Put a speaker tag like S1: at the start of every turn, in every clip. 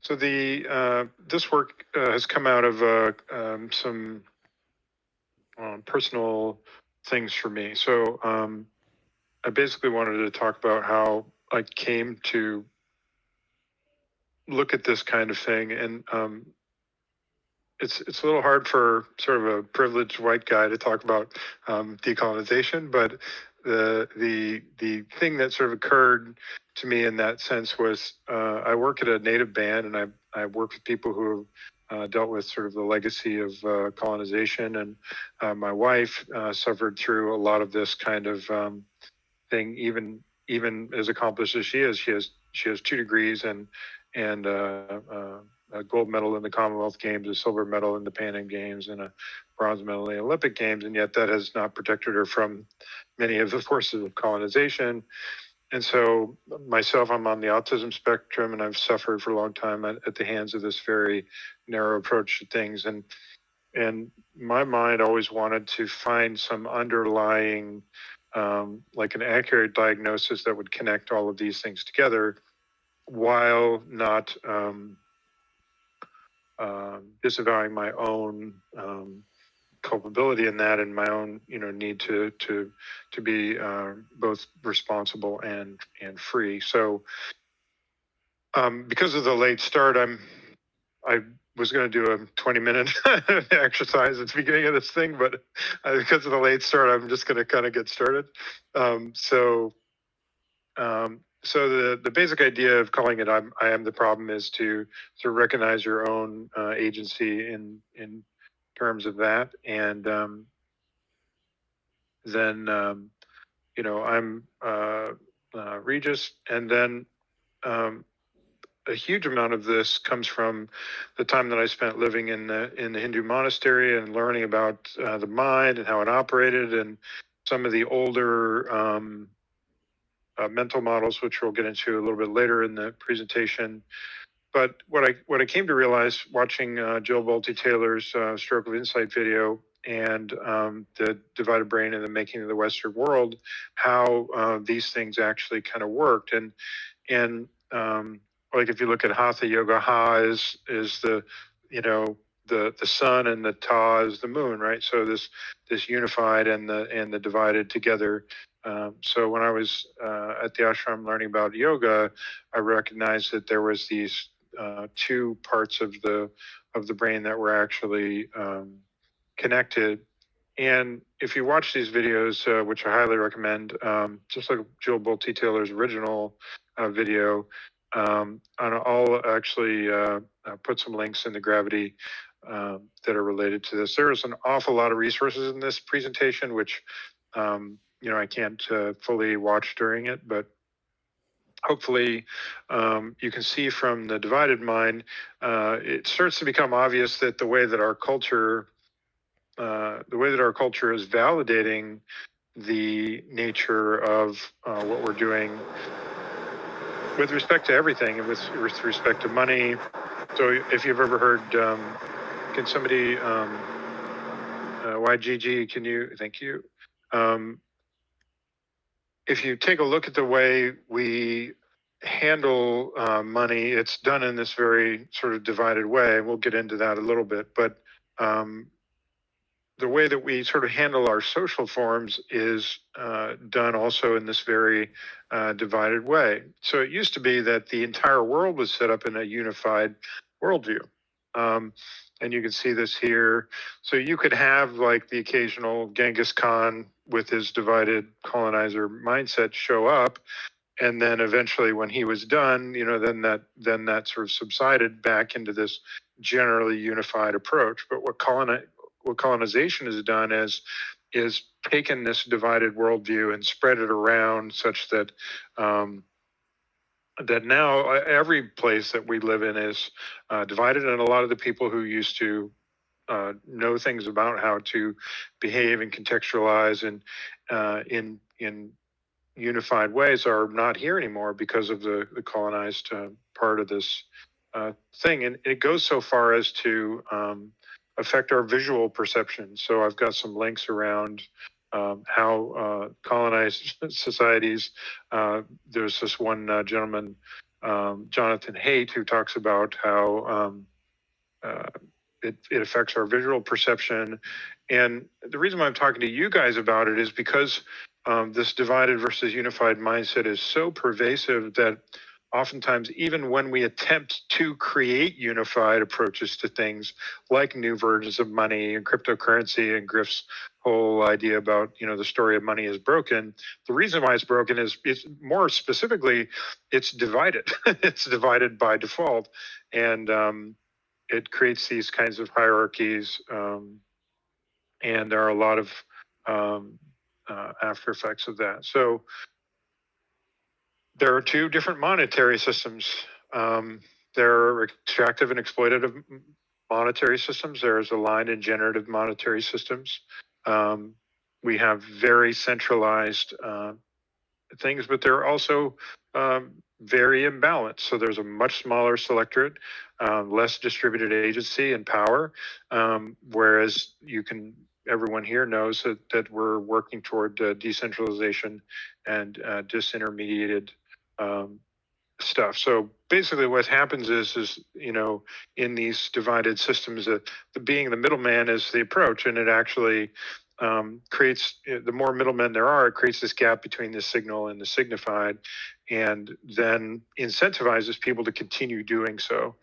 S1: So the this work has come out of some personal things for me. So I basically wanted to talk about how I came to look at this kind of thing, and it's a little hard for sort of a privileged white guy to talk about decolonization, but the thing that sort of occurred to me in that sense was I work at a native band, and I work with people who have dealt with sort of the legacy of colonization, and my wife suffered through a lot of this kind of thing. Even as accomplished as she is, she has 2 degrees and a gold medal in the Commonwealth Games, a silver medal in the Pan Am Games, and a bronze medal in the Olympic Games, and yet that has not protected her from many of the forces of colonization. And so myself, I'm on the autism spectrum, and I've suffered for a long time at the hands of this very narrow approach to things. And my mind always wanted to find some underlying, like an accurate diagnosis that would connect all of these things together, while not disavowing my own culpability in that, and my own need to be both responsible and free. So because of the late start, I was going to do a 20-minute exercise at the beginning of this thing, but because of the late start, I'm just going to kind of get started. So the basic idea of calling it I am the problem is to recognize your own agency in terms of that, and then I'm Regis, and then a huge amount of this comes from the time that I spent living in the Hindu monastery and learning about the mind and how it operated, and some of the older mental models, which we'll get into a little bit later in the presentation. But what I came to realize watching Jill Bolte Taylor's Stroke of Insight video and the Divided Brain and the Making of the Western World, how these things actually kind of worked. And like if you look at Hatha Yoga, Ha is the the sun, and the Ta is the moon, right? So this unified and the divided together. So when I was at the ashram learning about yoga, I recognized that there was these 2 parts of the brain that were actually connected. And if you watch these videos, which I highly recommend, just like Jill Bolte Taylor's original video, and I'll actually put some links in the Gravity that are related to this. There's an awful lot of resources in this presentation, which I can't fully watch during it, but hopefully you can see from the divided mind, it starts to become obvious that the way that our culture is validating the nature of what we're doing with respect to everything, and with respect to money. So if you've ever heard, can somebody, YGG, can you, thank you. If you take a look at the way we handle money, it's done in this very sort of divided way, and we'll get into that a little bit. But the way that we sort of handle our social forms is done also in this very divided way. So it used to be that the entire world was set up in a unified worldview. And you can see this here. So you could have like the occasional Genghis Khan with his divided colonizer mindset show up, and then eventually when he was done, then that sort of subsided back into this generally unified approach. But what colonization has done is taken this divided worldview and spread it around such that that now every place that we live in is divided, and a lot of the people who used to know things about how to behave and contextualize and in unified ways are not here anymore because of the colonized part of this thing. And it goes so far as to affect our visual perception. So I've got some links around how colonized societies, there's this one gentleman Jonathan Haidt, who talks about how it affects our visual perception. And the reason why I'm talking to you guys about it is because this divided versus unified mindset is so pervasive that oftentimes, even when we attempt to create unified approaches to things like new versions of money and cryptocurrency and Griff's whole idea about, the story of money is broken, the reason why it's broken is, it's more specifically, it's divided. It's divided by default. And it creates these kinds of hierarchies, and there are a lot of after effects of that. So there are two different monetary systems. There are extractive and exploitative monetary systems. There's aligned and generative monetary systems. We have very centralized things, but they're also very imbalanced. So there's a much smaller selectorate, less distributed agency and power, whereas everyone here knows that we're working toward decentralization and disintermediated stuff. So basically what happens is in these divided systems, that being the middleman is the approach, and it actually creates, the more middlemen there are, it creates this gap between the signal and the signified, and then incentivizes people to continue doing so.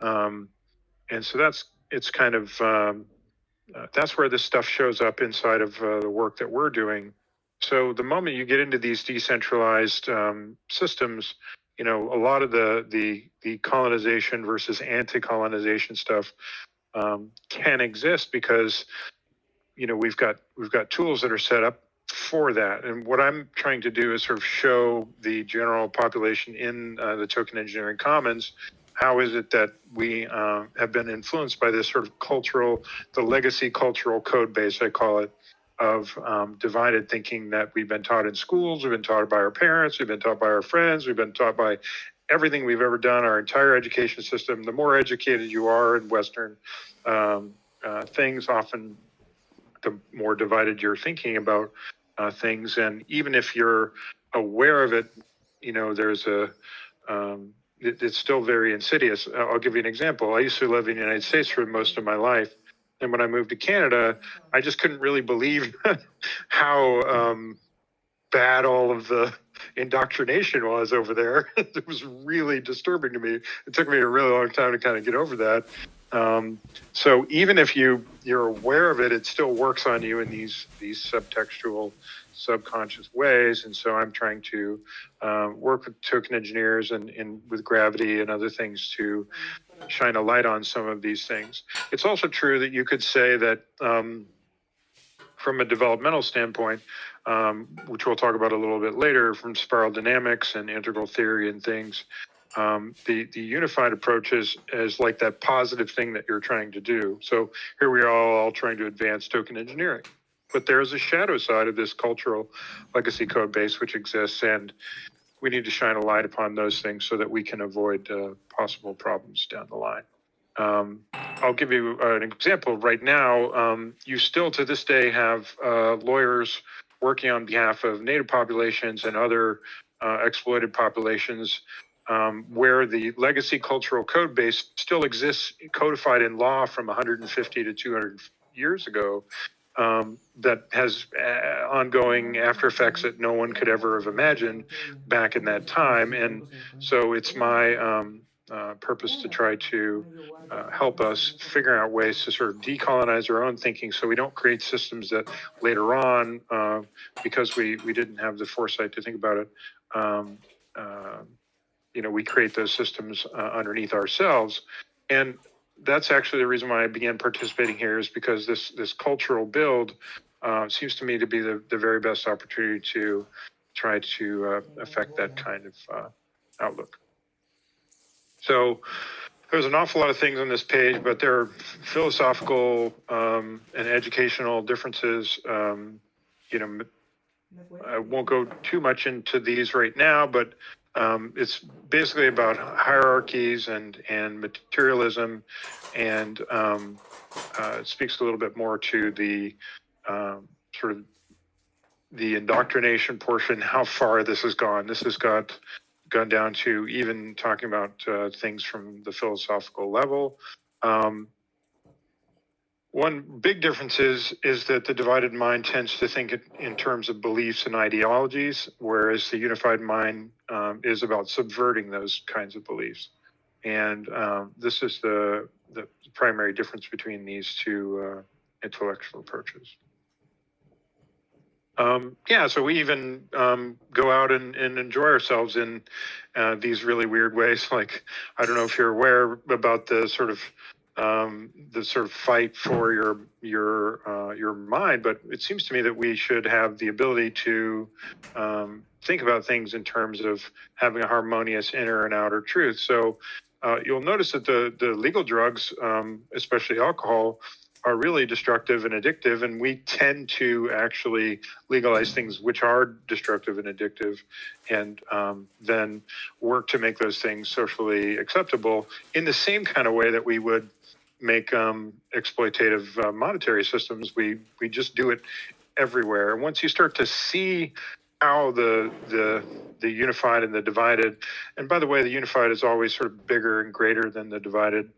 S1: And so it's kind of, that's where this stuff shows up inside of the work that we're doing. So the moment you get into these decentralized systems, a lot of the colonization versus anti-colonization stuff can exist because we've got tools that are set up for that. And what I'm trying to do is sort of show the general population in the token engineering commons, how is it that we have been influenced by this sort of the legacy cultural code base, I call it, of divided thinking that we've been taught in schools, we've been taught by our parents, we've been taught by our friends, we've been taught by everything we've ever done, our entire education system. The more educated you are in Western things, often the more divided you're thinking about things. And even if you're aware of it, there's it's still very insidious. I'll give you an example. I used to live in the United States for most of my life. And when I moved to Canada, I just couldn't really believe how bad all of the indoctrination was over there. It was really disturbing to me. It took me a really long time to kind of get over that. So even if you're aware of it, it still works on you in these subtextual, subconscious ways. And so I'm trying to work with token engineers and with gravity and other things to shine a light on some of these things. It's also true that you could say that from a developmental standpoint, which we'll talk about a little bit later, from spiral dynamics and integral theory and things, the unified approach is like that positive thing that you're trying to do. So here we are all trying to advance token engineering. But there's a shadow side of this cultural legacy code base which exists, and we need to shine a light upon those things so that we can avoid possible problems down the line. I'll give you an example. Right now, you still to this day have lawyers working on behalf of Native populations and other exploited populations, where the legacy cultural code base still exists codified in law from 150 to 200 years ago, that has ongoing after effects that no one could ever have imagined back in that time. And so it's my purpose to try to help us figure out ways to sort of decolonize our own thinking so we don't create systems that later on, because we didn't have the foresight to think about it, we create those systems underneath ourselves. And that's actually the reason why I began participating here, is because this cultural build seems to me to be the very best opportunity to try to affect that kind of outlook. So there's an awful lot of things on this page, but there are philosophical and educational differences. I won't go too much into these right now, but it's basically about hierarchies and materialism, and it speaks a little bit more to the sort of the indoctrination portion, how far this has gone. This has got gone down to even talking about things from the philosophical level. One big difference is that the divided mind tends to think in terms of beliefs and ideologies, whereas the unified mind is about subverting those kinds of beliefs. And this is the primary difference between these two intellectual approaches. So we even go out and enjoy ourselves in these really weird ways. Like, I don't know if you're aware about the sort of fight for your mind, but it seems to me that we should have the ability to think about things in terms of having a harmonious inner and outer truth. So you'll notice that the legal drugs, especially alcohol, are really destructive and addictive, and we tend to actually legalize things which are destructive and addictive, and then work to make those things socially acceptable in the same kind of way that we would make exploitative monetary systems. We just do it everywhere. And once you start to see how the unified and the divided, and by the way, the unified is always sort of bigger and greater than the divided.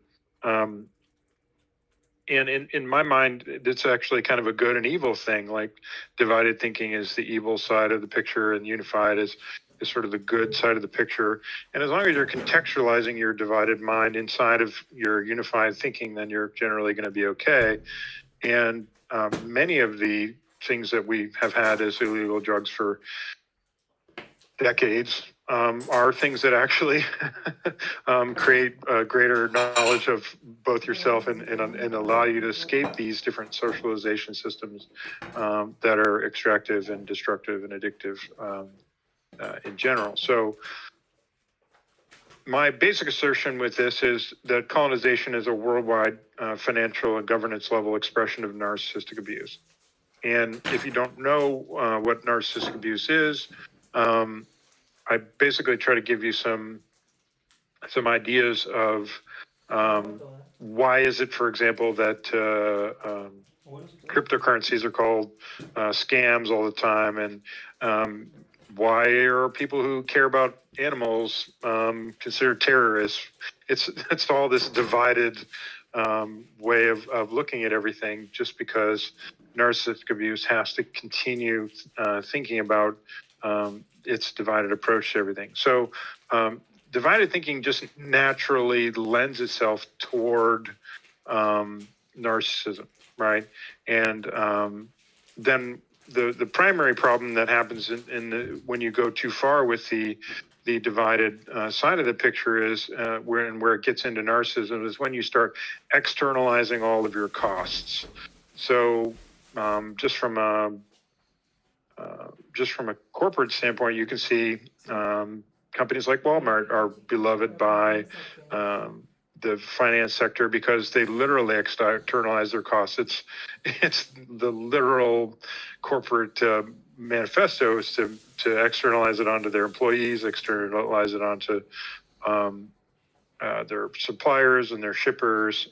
S1: And in my mind, it's actually kind of a good and evil thing. Like, divided thinking is the evil side of the picture, and unified is sort of the good side of the picture. And as long as you're contextualizing your divided mind inside of your unified thinking, then you're generally going to be okay. And many of the things that we have had as illegal drugs for decades are things that actually create greater knowledge of both yourself and allow you to escape these different socialization systems that are extractive and destructive and addictive in general. So my basic assertion with this is that colonization is a worldwide financial and governance level expression of narcissistic abuse. And if you don't know what narcissistic abuse is, I basically try to give you some ideas of why is it, for example, that cryptocurrencies are called scams all the time, and why are people who care about animals considered terrorists? It's all this divided way of looking at everything, just because narcissistic abuse has to continue thinking about its divided approach to everything. So divided thinking just naturally lends itself toward narcissism, right? And then the primary problem that happens when you go too far with the divided side of the picture is where it gets into narcissism is when you start externalizing all of your costs. So just from a corporate standpoint, you can see companies like Walmart are beloved by the finance sector because they literally externalize their costs. It's the literal corporate manifesto is to externalize it onto their employees, externalize it onto their suppliers and their shippers.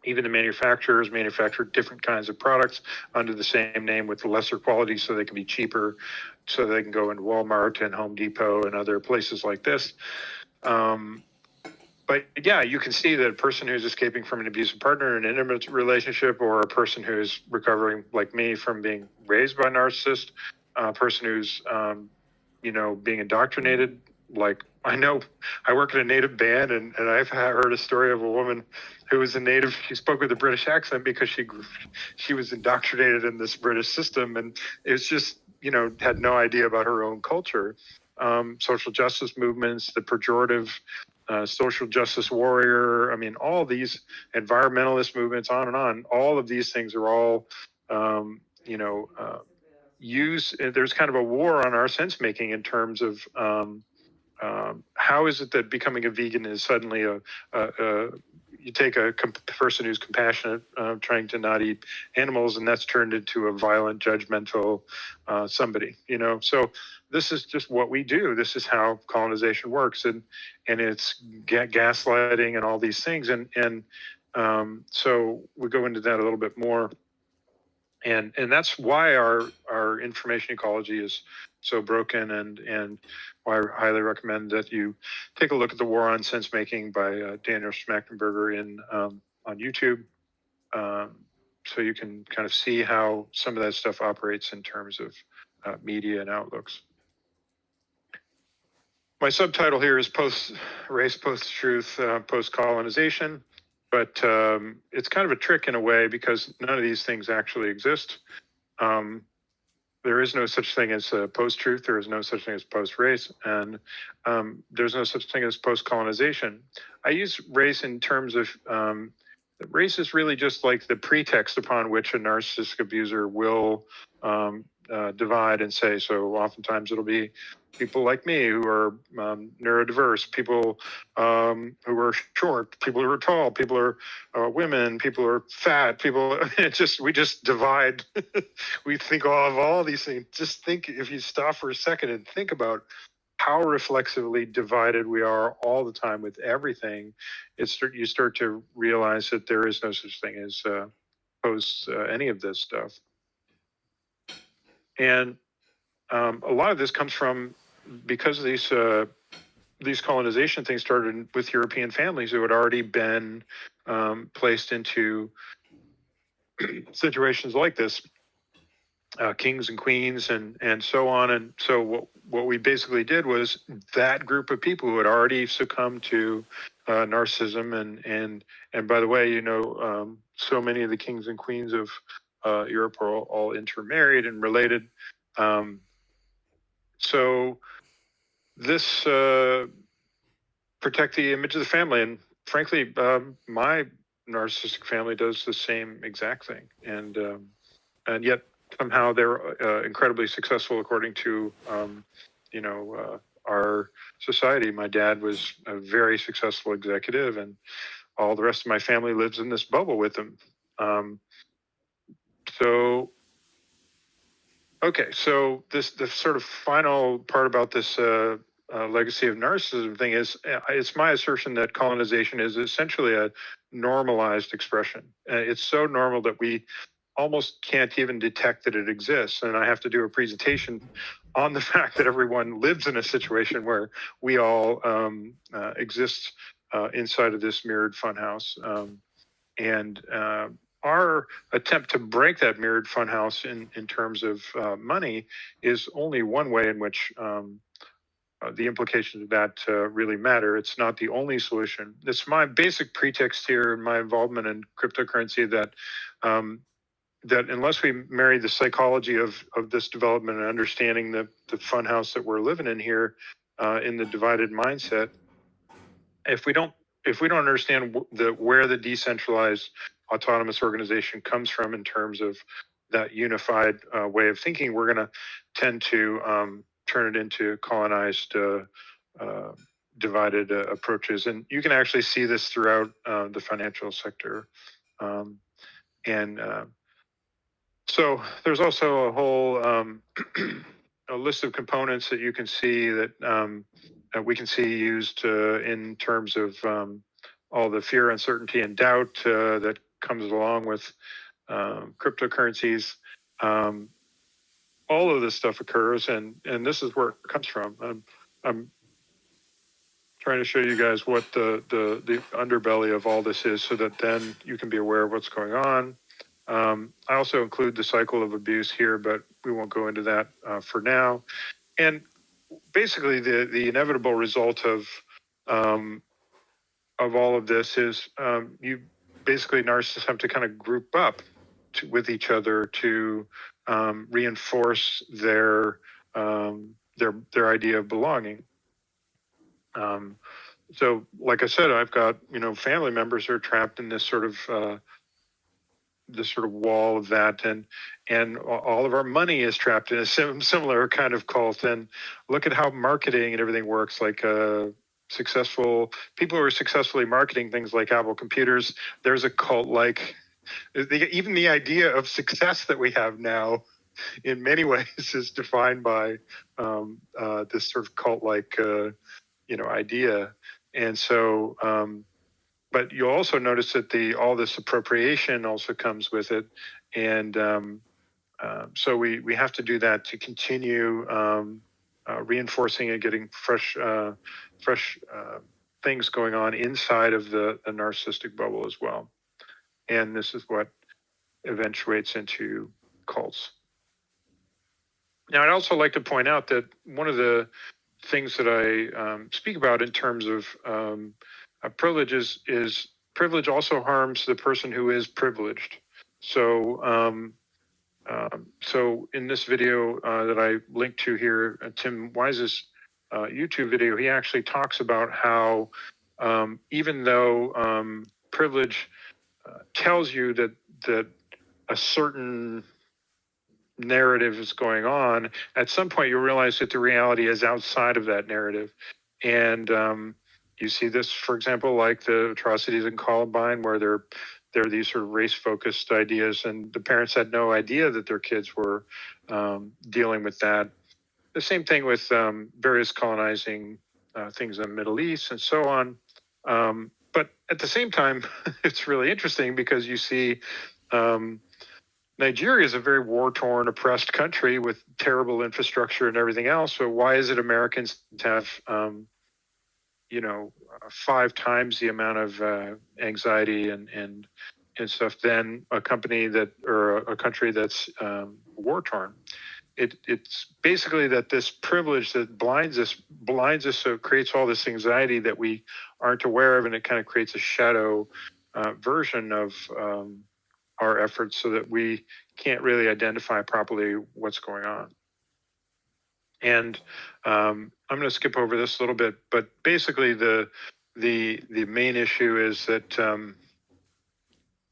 S1: Even the manufacturers manufacture different kinds of products under the same name with lesser quality so they can be cheaper, so they can go into Walmart and Home Depot and other places like this. But yeah, you can see that a person who's escaping from an abusive partner in an intimate relationship, or a person who's recovering like me from being raised by a narcissist, a person who's, being indoctrinated. Like, I know I work in a native band, and I've heard a story of a woman who was a native. She spoke with a British accent because she was indoctrinated in this British system, and it's just, had no idea about her own culture. Social justice movements, the pejorative social justice warrior. I mean, all these environmentalist movements, on and on. All of these things are all, there's kind of a war on our sense making in terms of how is it that becoming a vegan is suddenly you take a person who's compassionate, trying to not eat animals, and that's turned into a violent, judgmental somebody, So this is just what we do. This is how colonization works, and it's gaslighting and all these things, and so we go into that a little bit more. And that's why our information ecology is so broken, and why I highly recommend that you take a look at The War on Sense Making by Daniel Schmachtenberger on YouTube, so you can kind of see how some of that stuff operates in terms of media and outlooks. My subtitle here is Post-Race, Post-Truth, Post-Colonization, but it's kind of a trick in a way because none of these things actually exist. There is no such thing as post-truth. There is no such thing as post-race, and there's no such thing as post-colonization. I use race in terms of race is really just like the pretext upon which a narcissistic abuser will divide and say. So oftentimes it'll be people like me who are neurodiverse, people who are short, people who are tall, people who are women, people who are fat, people. We just divide. We think of all these things. Just think, if you stop for a second and think about how reflexively divided we are all the time with everything, you start to realize that there is no such thing as post any of this stuff. And a lot of this comes from because these colonization things started with European families who had already been placed into situations like this, kings and queens and so on. And so what we basically did was that group of people who had already succumbed to narcissism, and by the way, so many of the kings and queens of Europe are all intermarried and related. So this protect the image of the family, and frankly, my narcissistic family does the same exact thing, and yet somehow they're incredibly successful according to our society. My dad was a very successful executive, and all the rest of my family lives in this bubble with him. So the sort of final part about this legacy of narcissism thing is, it's my assertion that colonization is essentially a normalized expression. It's so normal that we almost can't even detect that it exists. And I have to do a presentation on the fact that everyone lives in a situation where we all exist inside of this mirrored funhouse. Our attempt to break that mirrored funhouse in terms of money is only one way in which the implications of that really matter. It's not the only solution. It's my basic pretext here, my involvement in cryptocurrency, that unless we marry the psychology of this development and understanding the funhouse that we're living in here in the divided mindset, if we don't understand where the decentralized autonomous organization comes from in terms of that unified way of thinking, we're going to tend to turn it into colonized, divided approaches. And you can actually see this throughout the financial sector. So there's also a whole a list of components that you can see that we can see used in terms of all the fear, uncertainty, and doubt that comes along with cryptocurrencies. All of this stuff occurs, and this is where it comes from. I'm trying to show you guys what the underbelly of all this is, so that then you can be aware of what's going on. I also include the cycle of abuse here, but we won't go into that for now. And basically, the inevitable result of all of this is you basically, narcissists have to kind of group up with each other to reinforce their idea of belonging. So, like I said, I've got family members who are trapped in this sort of wall of that, and all of our money is trapped in a similar kind of cult. And look at how marketing and everything works. Like successful people who are successfully marketing things like Apple computers, there's a cult. Like even the idea of success that we have now, in many ways, is defined by this sort of cult-like idea. And so. But you'll also notice that all this appropriation also comes with it, and So we have to do that to continue reinforcing and getting fresh things going on inside of the narcissistic bubble as well. And this is what eventuates into cults. Now, I'd also like to point out that one of the things that I speak about in terms of privilege is privilege also harms the person who is privileged. So so in this video that I linked to here, Tim Wise's YouTube video, he actually talks about how even though privilege tells you that a certain narrative is going on, at some point you'll realize that the reality is outside of that narrative. And you see this, for example, like the atrocities in Columbine, where there are these sort of race-focused ideas, and the parents had no idea that their kids were dealing with that. The same thing with various colonizing things in the Middle East and so on. But at the same time, it's really interesting because you see Nigeria is a very war-torn, oppressed country with terrible infrastructure and everything else. So why is it Americans have, 5 times the amount of anxiety and stuff than a country that's war-torn? It's basically that this privilege that blinds us, so it creates all this anxiety that we aren't aware of, and it kind of creates a shadow version of our efforts so that we can't really identify properly what's going on. And I'm going to skip over this a little bit, but basically the main issue is that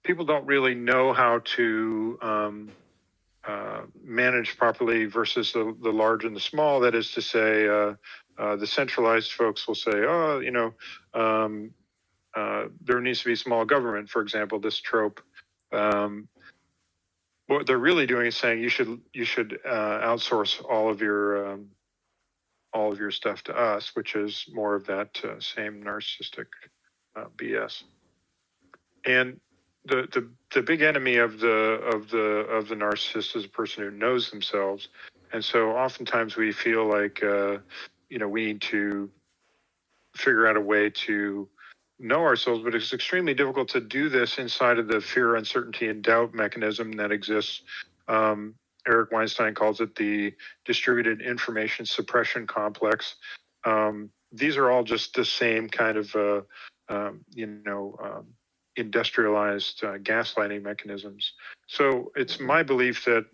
S1: people don't really know how to manage properly versus the large and the small. That is to say, the centralized folks will say, there needs to be small government, for example, this trope. What they're really doing is saying you should outsource all of your stuff to us, which is more of that same narcissistic BS. And the big enemy of the narcissist is a person who knows themselves, and so oftentimes we feel like we need to figure out a way to know ourselves, but it's extremely difficult to do this inside of the fear, uncertainty, and doubt mechanism that exists. Eric Weinstein calls it the distributed information suppression complex. These are all just the same kind of, industrialized gaslighting mechanisms. So it's my belief that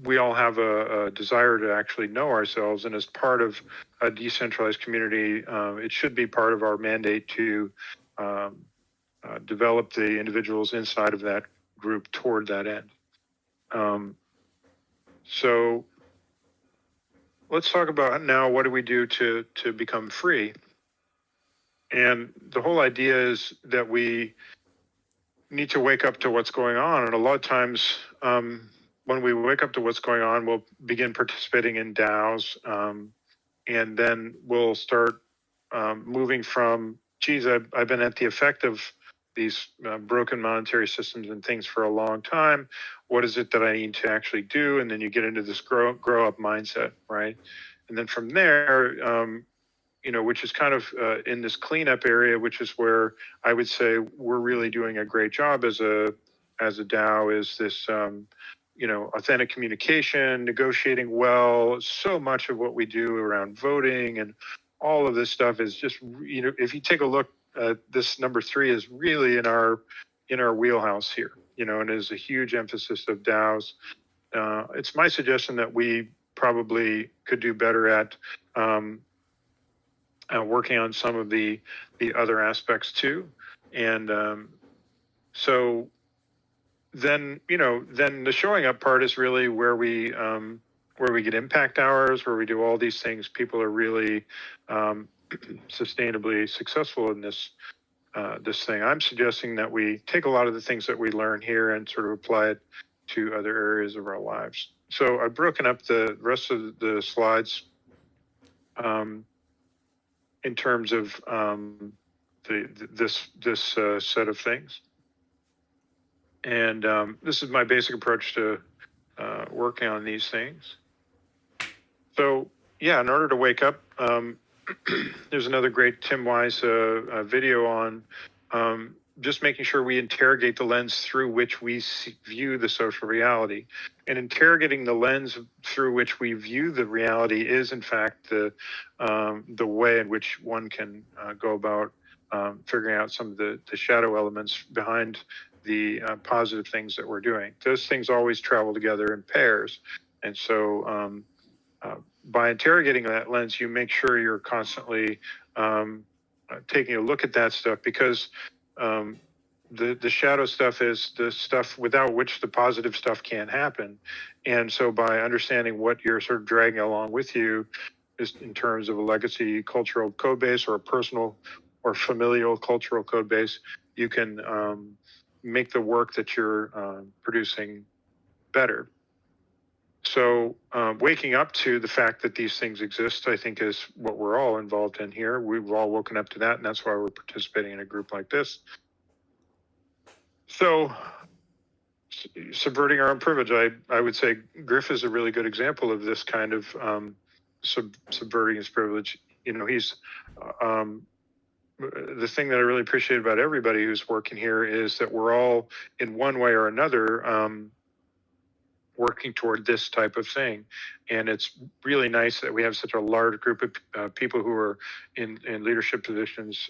S1: we all have a desire to actually know ourselves, and as part of a decentralized community, it should be part of our mandate to develop the individuals inside of that group toward that end. So let's talk about now, what do we do to become free? And the whole idea is that we need to wake up to what's going on. And a lot of times, when we wake up to what's going on, we'll begin participating in DAOs, and then we'll start moving from, geez, I've been at the effect of these broken monetary systems and things for a long time. What is it that I need to actually do? And then you get into this grow up mindset, right? And then from there, which is kind of in this cleanup area, which is where I would say we're really doing a great job as a DAO, is this authentic communication, negotiating well. So much of what we do around voting and all of this stuff is just, if you take a look, this number 3 is really in our wheelhouse here, and is a huge emphasis of DAOs. It's my suggestion that we probably could do better at working on some of the other aspects too. And so then the showing up part is really where we get impact hours, where we do all these things. People are really sustainably successful in this thing. I'm suggesting that we take a lot of the things that we learn here and sort of apply it to other areas of our lives. So I've broken up the rest of the slides in terms of this set of things. And this is my basic approach to working on these things. So, yeah, in order to wake up, there's another great Tim Wise video on just making sure we interrogate the lens through which we view the social reality. And interrogating the lens through which we view the reality is, in fact, the way in which one can go about figuring out some of the shadow elements behind the positive things that we're doing. Those things always travel together in pairs. And so by interrogating that lens, you make sure you're constantly taking a look at that stuff, because the shadow stuff is the stuff without which the positive stuff can't happen. And so by understanding what you're sort of dragging along with you is in terms of a legacy cultural code base or a personal or familial cultural code base, you can make the work that you're producing better. So waking up to the fact that these things exist, I think, is what we're all involved in here. We've all woken up to that, and that's why we're participating in a group like this. So subverting our own privilege, I would say Griff is a really good example of this kind of subverting his privilege. You know, he's the thing that I really appreciate about everybody who's working here is that we're all, in one way or another, working toward this type of thing. And it's really nice that we have such a large group of people who are in leadership positions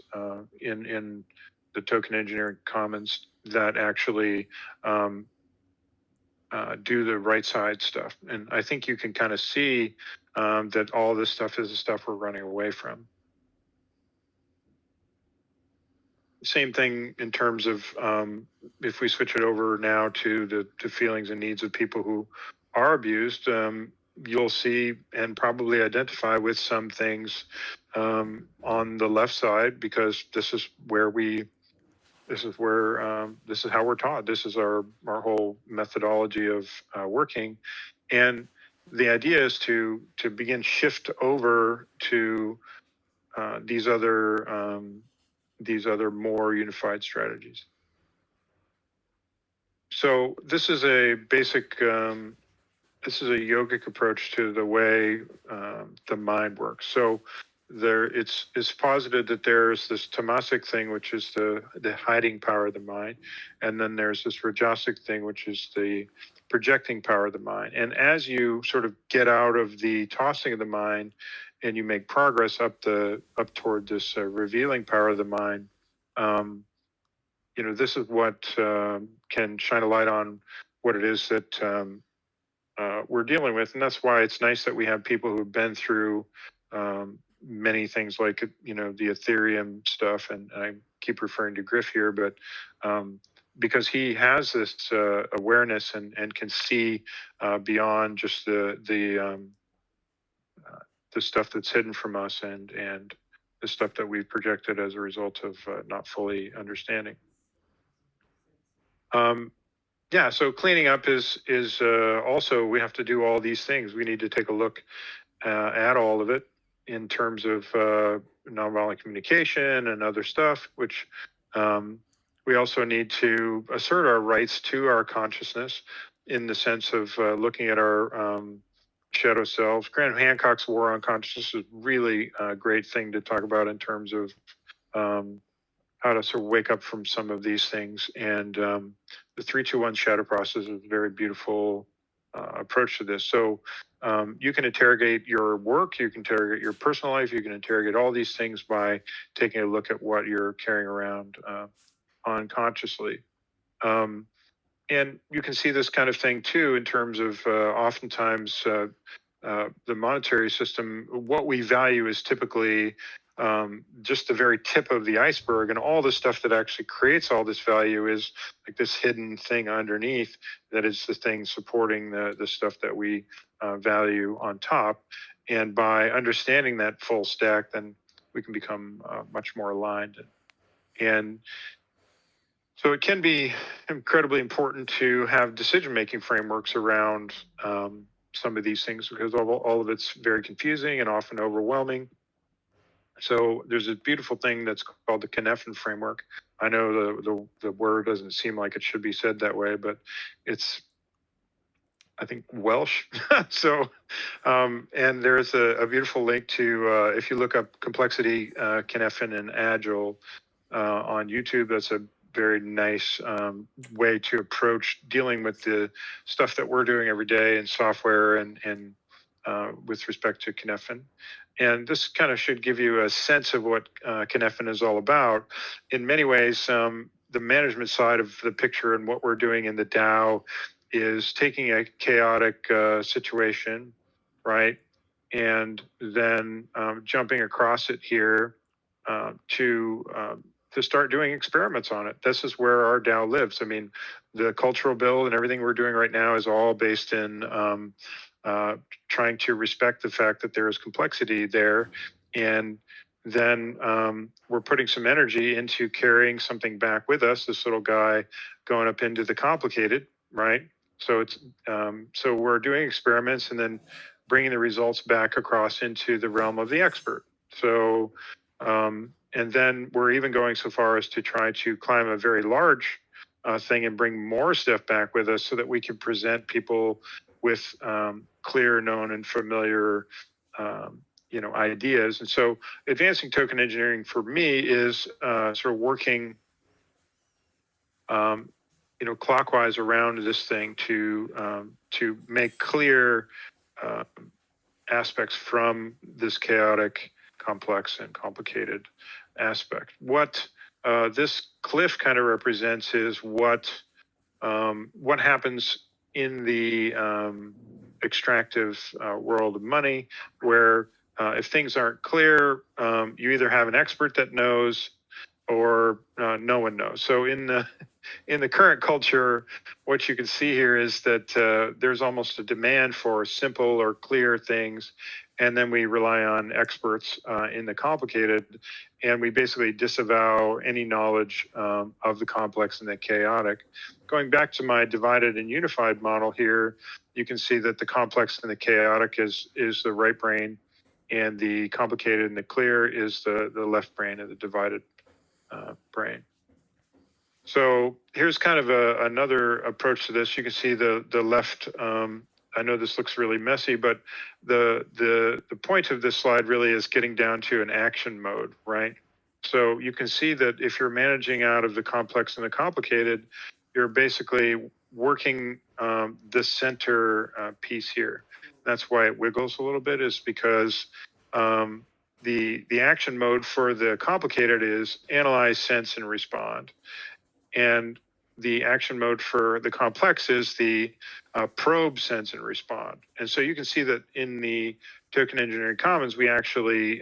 S1: in the token engineering commons that actually do the right side stuff. And I think you can kind of see that all this stuff is the stuff we're running away from. Same thing in terms of if we switch it over now to the feelings and needs of people who are abused, you'll see and probably identify with some things on the left side, because this is how we're taught. This is our whole methodology of working. And the idea is to begin shift over to these other more unified strategies. So this is a basic, this is a yogic approach to the way the mind works. So it's posited that there's this tamasic thing, which is the hiding power of the mind, and then there's this rajasic thing, which is the projecting power of the mind. And as you sort of get out of the tossing of the mind and you make progress up toward this revealing power of the mind, you know, this is what can shine a light on what it is that we're dealing with. And that's why it's nice that we have people who've been through many things, like, you know, the Ethereum stuff. And I keep referring to Griff here, but because he has this awareness and can see beyond just the stuff that's hidden from us and the stuff that we've projected as a result of not fully understanding. Yeah, so cleaning up is also, we have to do all these things. We need to take a look at all of it in terms of nonviolent communication and other stuff, which we also need to assert our rights to our consciousness in the sense of looking at our shadow selves. Graham Hancock's War on Consciousness is really a great thing to talk about in terms of how to sort of wake up from some of these things. And the 3-2-1 shadow process is a very beautiful approach to this. So you can interrogate your work, you can interrogate your personal life, you can interrogate all these things by taking a look at what you're carrying around unconsciously. And you can see this kind of thing too in terms of oftentimes the monetary system. What we value is typically just the very tip of the iceberg, and all the stuff that actually creates all this value is like this hidden thing underneath that is the thing supporting the stuff that we value on top. And by understanding that full stack, then we can become much more aligned. And so it can be incredibly important to have decision-making frameworks around some of these things, because all of it's very confusing and often overwhelming. So there's a beautiful thing that's called the Cynefin framework. I know the word doesn't seem like it should be said that way, but it's, I think, Welsh. So, and there's a beautiful link to, if you look up complexity, Cynefin and Agile on YouTube, that's a very nice way to approach dealing with the stuff that we're doing every day in software and with respect to Cynefin. And this kind of should give you a sense of what Cynefin is all about. In many ways, the management side of the picture and what we're doing in the DAO is taking a chaotic situation, right, and then jumping across it here to start doing experiments on it. This is where our DAO lives. I mean, the cultural build and everything we're doing right now is all based in trying to respect the fact that there is complexity there. And then we're putting some energy into carrying something back with us, this little guy going up into the complicated, right? So it's so we're doing experiments and then bringing the results back across into the realm of the expert. So and then we're even going so far as to try to climb a very large thing and bring more stuff back with us so that we can present people with clear, known, and familiar ideas. And so advancing token engineering for me is sort of working clockwise around this thing to make clear aspects from this chaotic, complex, and complicated aspect. What this cliff kind of represents is what happens in the extractive world of money, where if things aren't clear, you either have an expert that knows or no one knows. So in the current culture, what you can see here is that there's almost a demand for simple or clear things, and then we rely on experts in the complicated, and we basically disavow any knowledge of the complex and the chaotic. Going back to my divided and unified model here, you can see that the complex and the chaotic is the right brain, and the complicated and the clear is the left brain of the divided brain. So here's kind of another approach to this. You can see the left. I know this looks really messy, but the point of this slide really is getting down to an action mode, right? So you can see that if you're managing out of the complex and the complicated, you're basically working the center piece here. That's why it wiggles a little bit, is because the action mode for the complicated is analyze, sense, and respond. And the action mode for the complex is the probe, sense, and respond. And so you can see that in the token engineering commons, we actually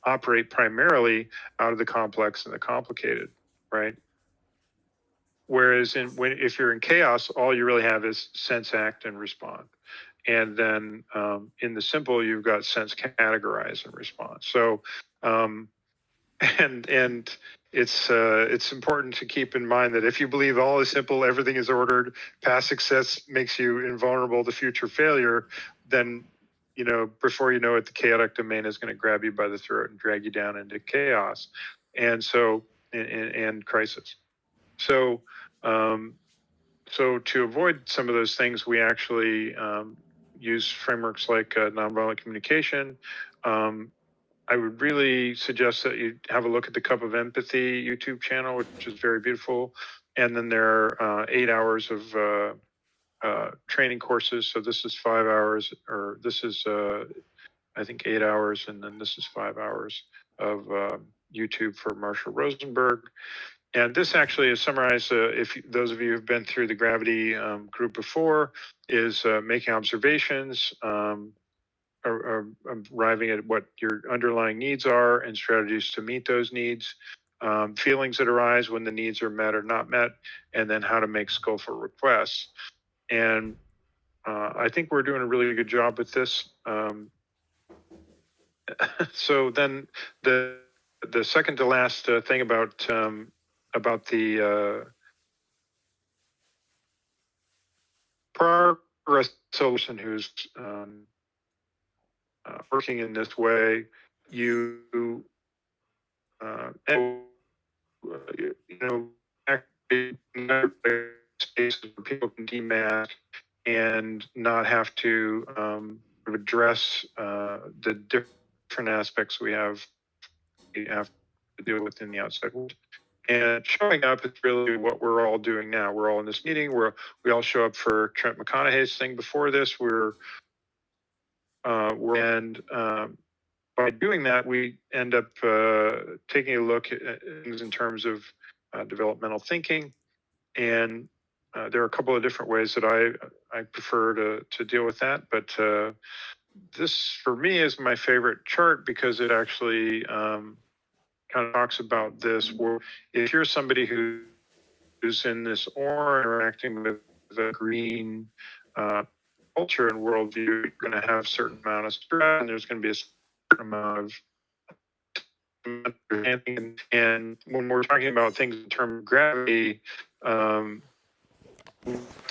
S1: operate primarily out of the complex and the complicated, right? Whereas if you're in chaos, all you really have is sense, act, and respond. And then in the simple, you've got sense, categorize, and respond. So and it's important to keep in mind that if you believe all is simple, everything is ordered, past success makes you invulnerable to future failure, then before you know it, the chaotic domain is going to grab you by the throat and drag you down into chaos, and so and crisis. So so to avoid some of those things, we actually use frameworks like nonviolent communication. I would really suggest that you have a look at the Cup of Empathy YouTube channel, which is very beautiful. And then there are 8 hours of training courses. So this is 5 hours, or this is, I think, 8 hours. And then this is 5 hours of YouTube for Marshall Rosenberg. And this actually is summarized, if those of you who've been through the Gravity group before, is making observations, arriving at what your underlying needs are and strategies to meet those needs, feelings that arise when the needs are met or not met, and then how to make skillful requests. And I think we're doing a really good job with this. So then the second to last thing about the progress solution who's working in this way, you and you know, actually spaces where people can demask and not have to address the different aspects we have to deal with in the outside world. And showing up is really what we're all doing now. We're all in this meeting. We all show up for Trent McConaughey's thing before this. And by doing that, we end up taking a look at things in terms of developmental thinking. And there are a couple of different ways that I prefer to deal with that. But this, for me, is my favorite chart because it actually kind of talks about this. Where if you're somebody who's in this or interacting with the green culture and worldview, you're going to have a certain amount of stress, and there's going to be a certain amount of understanding. And when we're talking about things in terms of gravity, to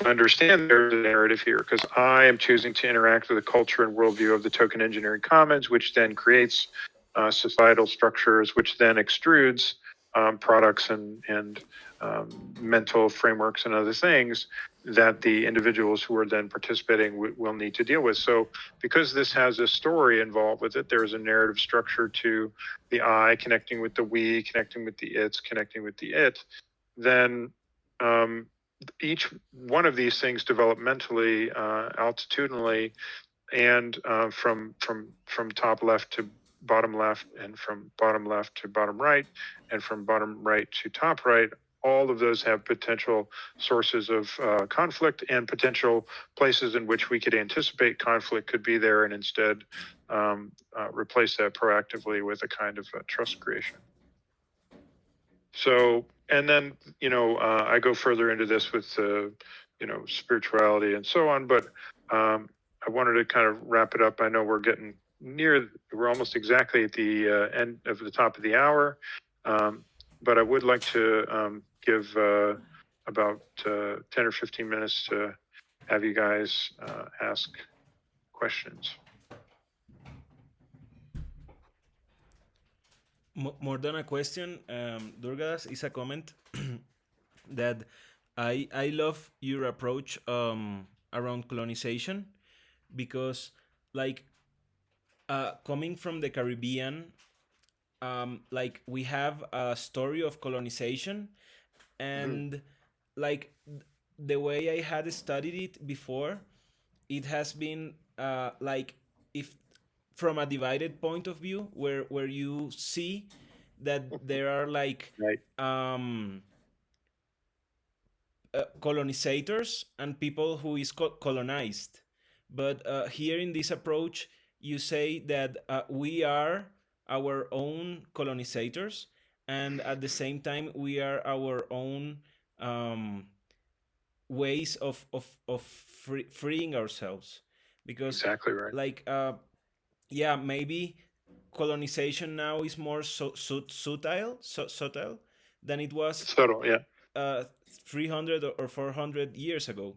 S1: understand there's a narrative here because I am choosing to interact with the culture and worldview of the token engineering commons, which then creates societal structures, which then extrudes products and mental frameworks and other things that the individuals who are then participating will need to deal with. So because this has a story involved with it, there is a narrative structure to the I connecting with the we, connecting with the it's, connecting with the it, then each one of these things developmentally, altitudinally, and from top left to bottom left, and from bottom left to bottom right, and from bottom right to top right, all of those have potential sources of conflict and potential places in which we could anticipate conflict could be there and instead replace that proactively with a kind of trust creation. So, and then, I go further into this with, spirituality and so on, but I wanted to kind of wrap it up. I know we're almost exactly at the end of the top of the hour, but I would like to give about 10 or 15 minutes to have you guys ask questions.
S2: More than a question, Durgadas, is a comment that I love your approach around colonization because, like, coming from the Caribbean, like we have a story of colonization, and like the way I had studied it before, it has been like if from a divided point of view where you see that there are like
S1: Right.
S2: colonizators and people who is colonized. But here in this approach, you say that we are our own colonizators, and at the same time, we are our own ways of freeing ourselves. Because,
S1: Exactly right.
S2: like, yeah, maybe colonization now is more subtle than it was
S1: Subtle, yeah.
S2: uh, 300 or 400 years ago.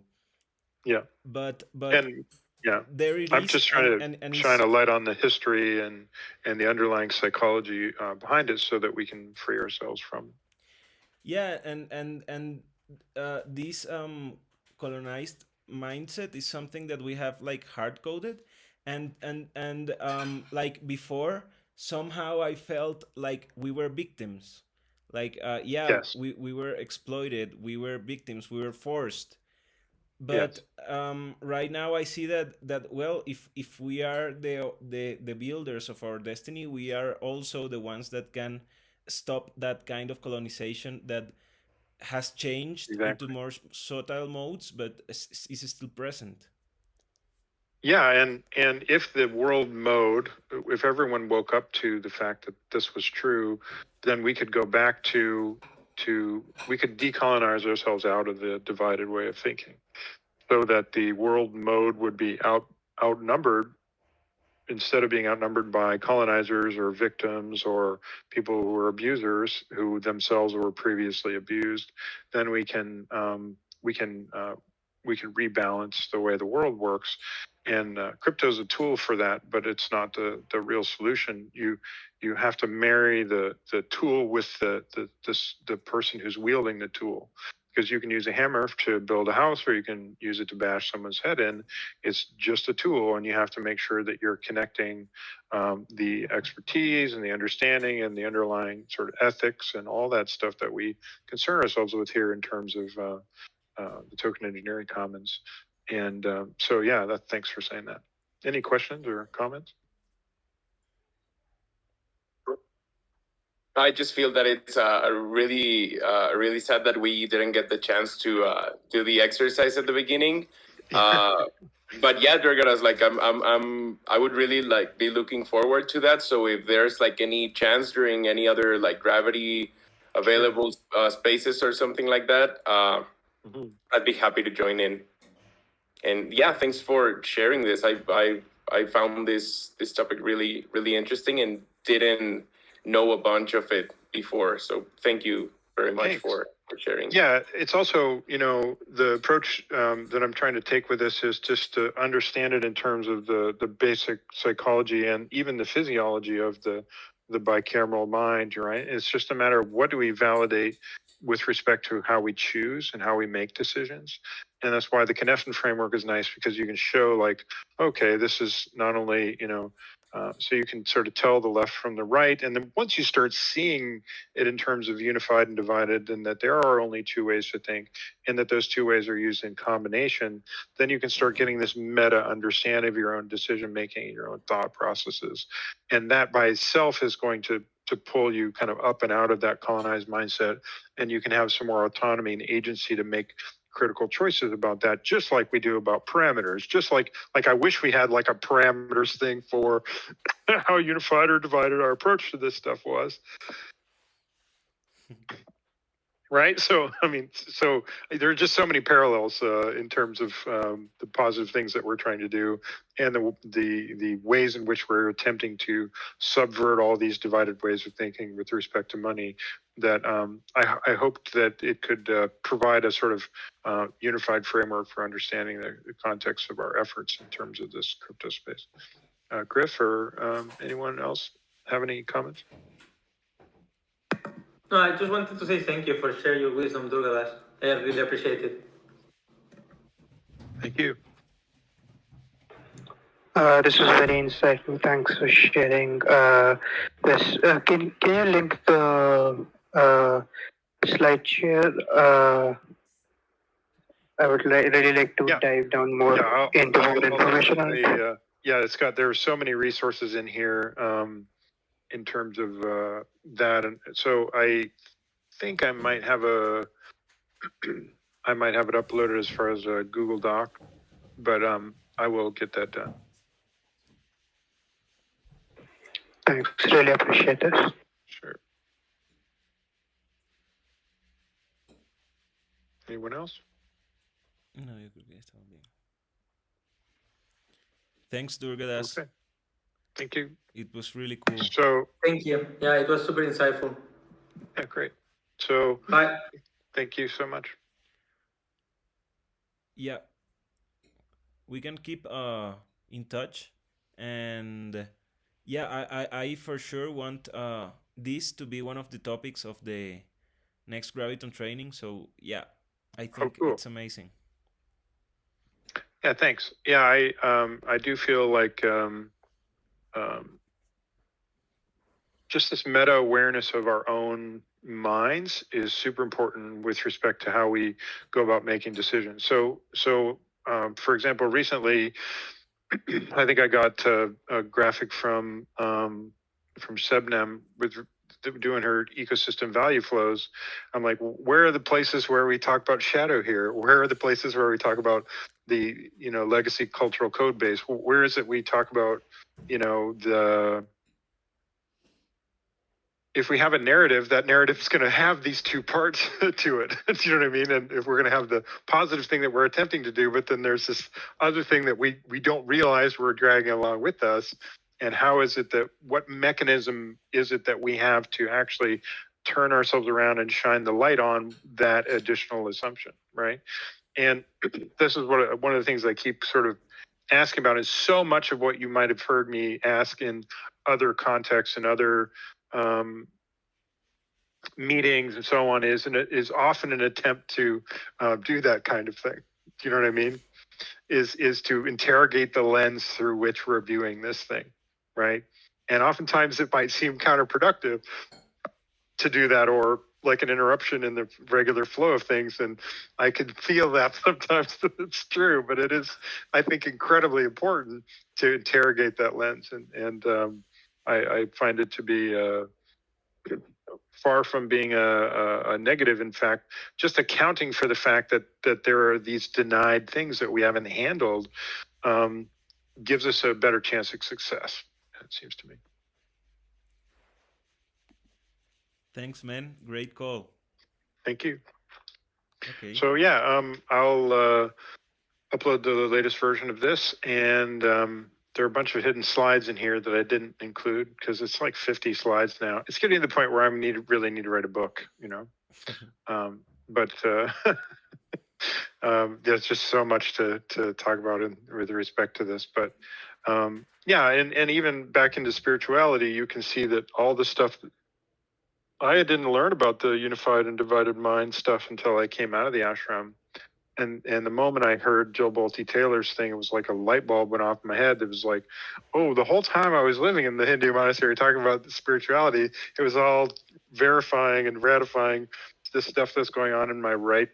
S1: Yeah.
S2: But
S1: And yeah,
S2: there it
S1: I'm
S2: is,
S1: just trying to
S2: and
S1: shine
S2: it's
S1: a light on the history and the underlying psychology behind it, so that we can free ourselves from.
S2: yeah, and this colonized mindset is something that we have like hard coded, and like before, somehow I felt like we were victims, like yeah,
S1: Yes,
S2: we were exploited, we were victims, we were forced. But
S1: yes,
S2: right now I see that well, if we are the builders of our destiny, we are also the ones that can stop that kind of colonization that has changed into
S1: exactly.
S2: more subtle modes, but is still present.
S1: Yeah, and if the world mode, if everyone woke up to the fact that this was true, then we could go back to we could decolonize ourselves out of the divided way of thinking, so that the world mode would be outnumbered. Instead of being outnumbered by colonizers or victims or people who were abusers who themselves were previously abused, then we can rebalance the way the world works. crypto is a tool for that, but it's not the real solution. You have to marry the tool with the person who's wielding the tool, because you can use a hammer to build a house, or you can use it to bash someone's head in. It's just a tool, and you have to make sure that you're connecting the expertise and the understanding and the underlying sort of ethics and all that stuff that we concern ourselves with here in terms of the token engineering commons. And so, yeah, thanks for saying that. Any questions or comments?
S3: I just feel that it's really sad that we didn't get the chance to do the exercise at the beginning. But yeah, Durgadas, like I would really like be looking forward to that. So if there's like any chance during any other like gravity available spaces or something like that, I'd be happy to join in. And yeah, thanks for sharing this. I found this topic really interesting and didn't know a bunch of it before. So thank you very much for sharing.
S1: Yeah, it's also, the approach that I'm trying to take with this is just to understand it in terms of the basic psychology and even the physiology of the bicameral mind, right? It's just a matter of what do we validate with respect to how we choose and how we make decisions. And that's why the Cynefin framework is nice, because you can show like, okay, this is not only, so you can sort of tell the left from the right. And then once you start seeing it in terms of unified and divided, and that there are only two ways to think, and that those two ways are used in combination, then you can start getting this meta understanding of your own decision making, your own thought processes. And that by itself is going to pull you kind of up and out of that colonized mindset, and you can have some more autonomy and agency to make critical choices about that, just like we do about parameters. Just like I wish we had like a parameters thing for how unified or divided our approach to this stuff was. Right? So, I mean, so there are just so many parallels in terms of the positive things that we're trying to do, and the ways in which we're attempting to subvert all these divided ways of thinking with respect to money, that I hoped that it could provide a sort of unified framework for understanding the context of our efforts in terms of this crypto space. Griff or anyone else have any comments?
S4: No, I just wanted to say thank you for sharing your wisdom, Durgadas. I really appreciate it.
S1: Thank you.
S5: This is very insightful. Thanks for sharing this. Can you link the slide share? I would really like to dive down more into more information on it.
S1: Yeah, there are so many resources in here in terms of that, and so I think I might have it uploaded as far as a Google Doc, but I will get that done.
S5: Thanks, really appreciate this.
S1: Sure. Anyone else?
S2: No, you could guess. Thanks, Durgadas.
S1: Okay. Thank you.
S2: It was really cool.
S1: So
S4: thank you. Yeah, it was super insightful.
S1: Yeah, great. So
S4: bye.
S1: Thank you so much.
S2: Yeah, we can keep in touch, and yeah, I for sure want this to be one of the topics of the next Graviton training. So yeah, I think it's amazing.
S1: Yeah, thanks. Yeah, I do feel like just this meta awareness of our own minds is super important with respect to how we go about making decisions. So for example, recently, I think I got a graphic from Sebnem with doing her ecosystem value flows. I'm like, where are the places where we talk about shadow here? Where are the places where we talk about the legacy cultural code base? Where is it we talk about if we have a narrative, that narrative is going to have these two parts to it. Do you know what I mean? And if we're going to have the positive thing that we're attempting to do, but then there's this other thing that we don't realize we're dragging along with us. And how is it that, what mechanism is it that we have to actually turn ourselves around and shine the light on that additional assumption, right? And this is one of the things I keep sort of asking about, is so much of what you might have heard me ask in other contexts and other meetings and so on is often an attempt to do that kind of thing. Do you know what I mean? Is to interrogate the lens through which we're viewing this thing, right? And oftentimes it might seem counterproductive to do that, or like an interruption in the regular flow of things. And I can feel that sometimes that it's true, but it is, I think, incredibly important to interrogate that lens. And I find it to be far from being a negative. In fact, just accounting for the fact that there are these denied things that we haven't handled gives us a better chance of success, it seems to me.
S2: Thanks, man. Great call.
S1: Thank you.
S2: Okay.
S1: So yeah, I'll upload the latest version of this, and there are a bunch of hidden slides in here that I didn't include because it's like 50 slides now. It's getting to the point where I really need to write a book, you know. But there's just so much to talk about with respect to this. But yeah, and even back into spirituality, you can see that all the stuff that I didn't learn about the unified and divided mind stuff until I came out of the ashram. And the moment I heard Jill Bolte Taylor's thing, it was like a light bulb went off in my head. It was like, oh, the whole time I was living in the Hindu monastery talking about spirituality, it was all verifying and ratifying the stuff that's going on in my right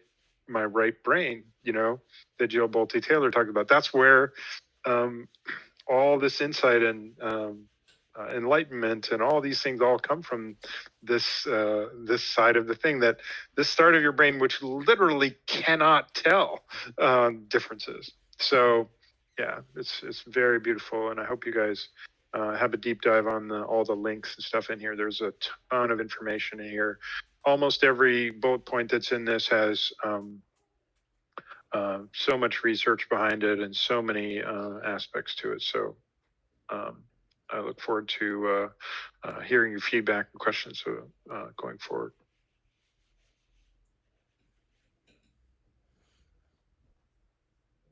S1: brain, you know, that Jill Bolte Taylor talked about. That's where all this insight and enlightenment and all these things all come from, this side of the thing, that this start of your brain which literally cannot tell differences. So yeah, it's very beautiful, and I hope you guys have a deep dive on all the links and stuff in here. There's a ton of information in here. Almost every bullet point that's in this has so much research behind it and so many aspects to it. So I look forward to hearing your feedback and questions going forward.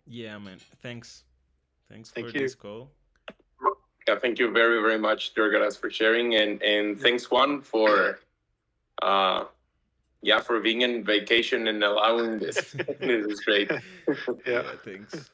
S2: Yeah, man. Thanks
S1: Thank
S2: for
S1: you.
S2: this call.
S3: Yeah, thank you very, very much, Durgadas, for sharing, and thanks, Juan, for for being on vacation and allowing this. This is great.
S1: Yeah.
S2: Thanks.